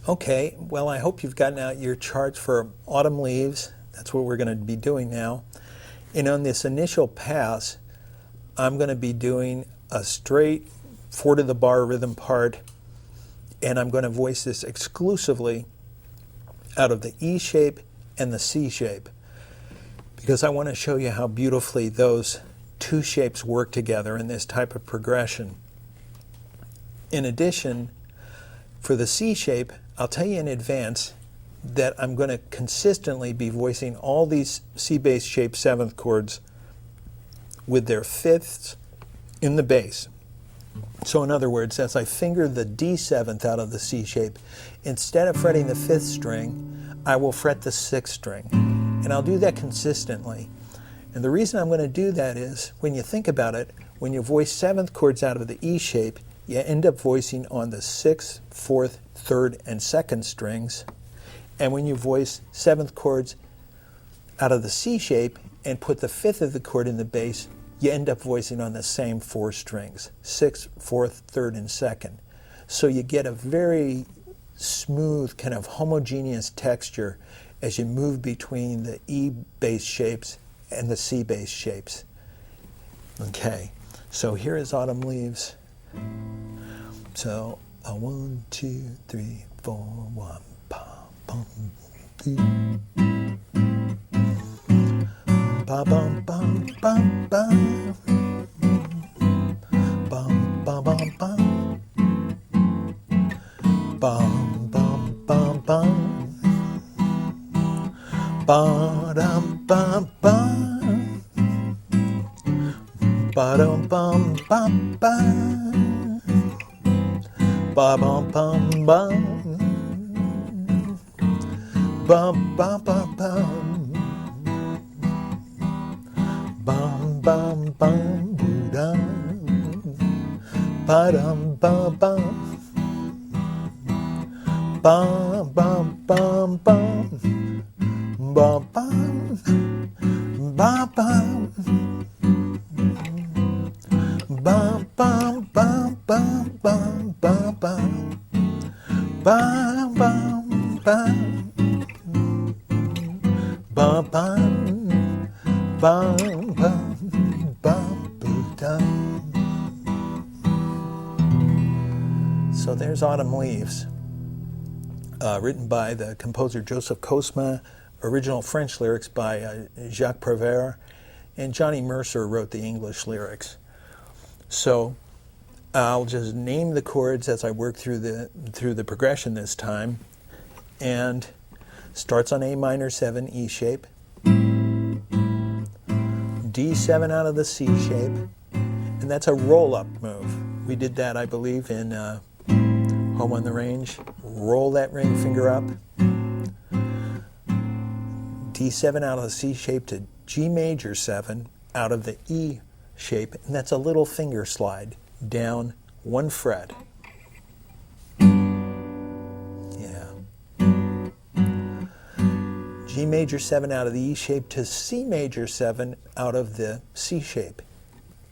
Okay, well, I hope you've gotten out your charts for autumn leaves. That's what we're going to be doing now. And on this initial pass, I'm going to be doing a straight 4 to the bar rhythm part, and I'm going to voice this exclusively out of the E shape and the C shape, because I want to show you how beautifully those two shapes work together in this type of progression. In addition, for the C shape, I'll tell you in advance that I'm going to consistently be voicing all these C bass shape 7th chords with their fifths in the bass. So in other words, as I finger the D7th out of the C shape, instead of fretting the 5th string, I will fret the 6th string. And I'll do that consistently. And the reason I'm going to do that is, when you think about it, when you voice 7th chords out of the E shape, you end up voicing on the 6th, 4th, 3rd, and 2nd strings. And when you voice 7th chords out of the C shape and put the 5th of the chord in the bass, you end up voicing on the same 4 strings, 6th, 4th, 3rd, and 2nd. So you get a very smooth, kind of homogeneous texture as you move between the E bass shapes and the C bass shapes. Okay, so here is Autumn Leaves. So, 1, 2, 3, 4, 1, pa, bum, doo. Ba bum bum bum bum. Bum bum bum bum. Bum bum bum bum. Ba dum bum bum. Ba dum bum bum bum. Ba bum bum bum. Bum bum bum bum. Bum bum bum dum. Ba dum bum bum. Bum bum bum bum. Bum bum. Bum bum. Bum bum bum bum bum bum bum. Bum bum bum. Bum bum. Bum bum bum dum. So there's Autumn Leaves, written by the composer Joseph Cosma, original French lyrics by Jacques Prévert, and Johnny Mercer wrote the English lyrics. So I'll just name the chords as I work through the progression this time, and starts on A minor 7 E shape, D7 out of the C shape, and that's a roll-up move. We did that, I believe, in Home on the Range. Roll that ring finger up. D7 out of the C shape to G major 7 out of the E shape, and that's a little finger slide down 1 fret. Yeah. G major 7 out of the E shape to C major 7 out of the C shape.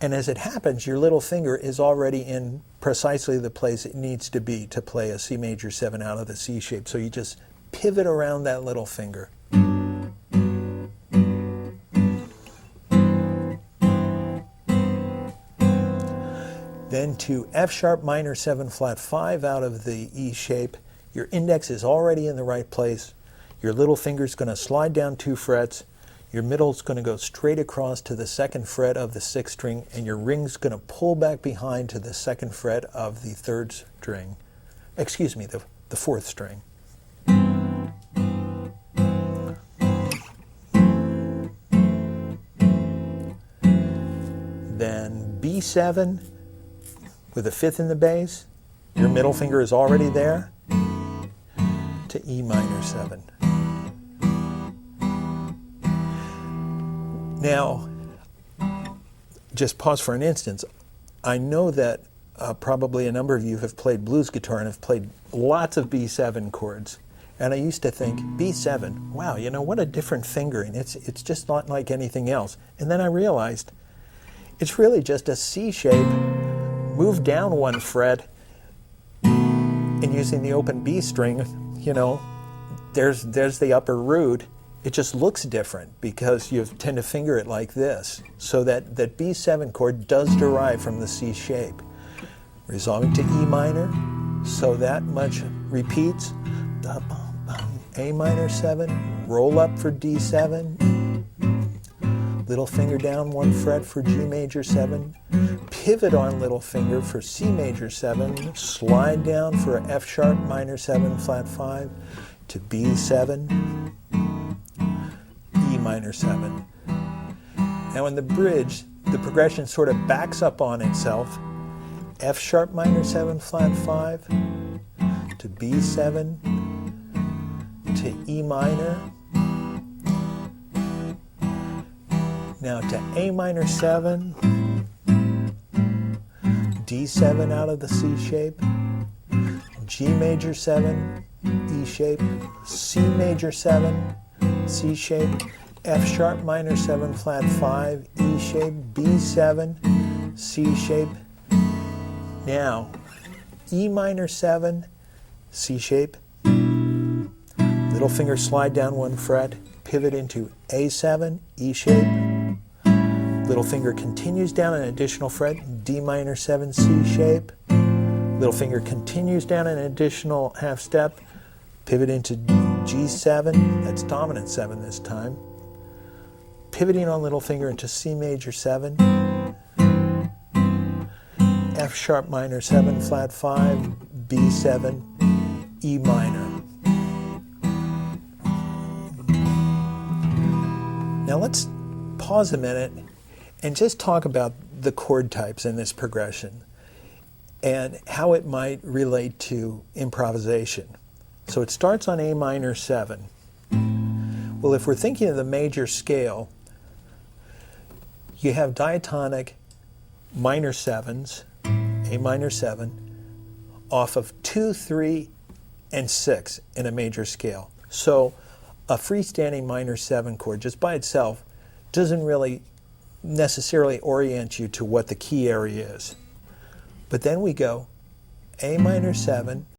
And as it happens, your little finger is already in precisely the place it needs to be to play a C major 7 out of the C shape. So you just pivot around that little finger. Then to F sharp minor 7 flat 5 out of the E shape. Your index is already in the right place. Your little finger's going to slide down 2 frets. Your middle's going to go straight across to the 2nd fret of the 6th string, and your ring's going to pull back behind to the 2nd fret of the 3rd string. Excuse me, the 4th string. Then B7 with a 5th in the bass. Your middle finger is already there to E minor 7. Now, just pause for an instant. I know that probably a number of you have played blues guitar and have played lots of B7 chords. And I used to think, B7, wow, you know, what a different fingering. It's just not like anything else. And then I realized it's really just a C shape, move down 1 fret, And using the open B string, you know, there's the upper root. It just looks different because you tend to finger it like this. So that B7 chord does derive from the C shape. Resolving to E minor, so that much repeats. A minor 7, roll up for D7, little finger down 1 fret for G major 7, pivot on little finger for C major 7, slide down for F sharp minor 7 flat 5 to B7, E minor 7. Now in the bridge, the progression sort of backs up on itself. F sharp minor 7 flat 5 to B7 to E minor. Now to A minor 7, D7 out of the C shape, G major 7, E shape, C major 7, C shape, F sharp minor 7 flat 5, E shape, B7, C shape. Now, E minor 7, C shape, little finger slide down 1 fret, pivot into A7, E shape, little finger continues down an additional fret, D minor 7, C shape, little finger continues down an additional half step, pivot into G7, that's dominant 7 this time, pivoting on little finger into C major 7, F sharp minor 7 flat 5, B7, E minor. Now let's pause a minute and just talk about the chord types in this progression and how it might relate to improvisation. So it starts on A minor 7. Well, if we're thinking of the major scale, you have diatonic minor 7s, A minor 7, off of 2, 3, and 6 in a major scale. So a freestanding minor 7 chord just by itself doesn't really necessarily orient you to what the key area is. But then we go A minor 7,